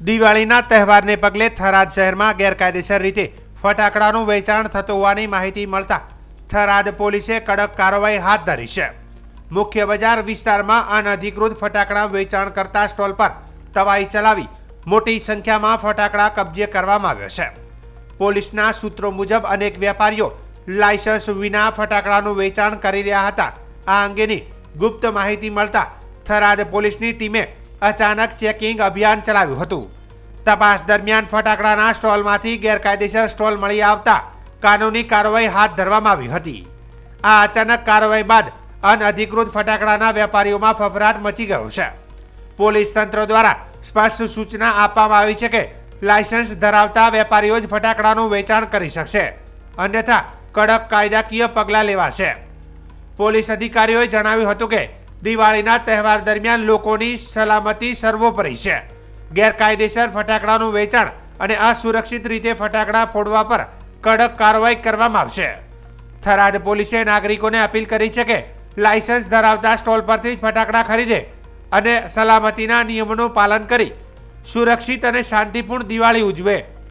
દિવાળીના તહેવારને પગલે થરાદ શહેરમાં ગેરકાયદેસર રીતે ફટાકડાનું વેચાણ થતું હોવાની માહિતી મળતા થરાદ પોલીસે કડક કાર્યવાહી હાથ ધરી છે. મુખ્ય બજાર વિસ્તારમાં અનધિકૃત ફટાકડા વેચાણ કરતા સ્ટોલ પર તવાઈ ચલાવી મોટી સંખ્યામાં ફટાકડા કબજે કરવામાં આવ્યો છે. પોલીસના સૂત્રો મુજબ અનેક વેપારીઓ લાયસન્સ વિના ફટાકડાનું વેચાણ કરી રહ્યા હતા. આ અંગેની ગુપ્ત માહિતી મળતા થરાદ પોલીસની ટીમે અચાનક ચેકિંગ અભિયાન ચલાવ્યું હતું. તપાસ દરમિયાન ફટાકડાના સ્ટોલમાંથી ગેરકાયદેસર સ્ટોલ મળી આવતા કાનૂની કાર્યવાહી હાથ ધરવામાં આવી હતી. આ અચાનક કાર્યવાહી બાદ અનધિકૃત ફટાકડાના વેપારીઓમાં ફફડાટ મચી ગયો છે. પોલીસ તંત્ર દ્વારા સ્પષ્ટ સૂચના આપવામાં આવી છે કે લાયસન્સ ધરાવતા વેપારીઓ જ ફટાકડાનું વેચાણ કરી શકશે, અન્યથા કડક કાયદાકીય પગલાં લેવાશે. પોલીસ અધિકારીઓએ જણાવ્યું હતું કે દિવાળીના તહેવાર દરમિયાન લોકોની સલામતી સર્વોપરી છે. ગેરકાયદેસર ફટાકડાનું વેચાણ અને અસુરક્ષિત રીતે ફટાકડા ફોડવા પર કડક કાર્યવાહી કરવામાં આવશે. થરાદ પોલીસે નાગરિકોને અપીલ કરી છે કે લાયસન્સ ધરાવતા સ્ટોલ પરથી ફટાકડા ખરીદે અને સલામતીના નિયમોનું પાલન કરી સુરક્ષિત અને શાંતિપૂર્ણ દિવાળી ઉજવે.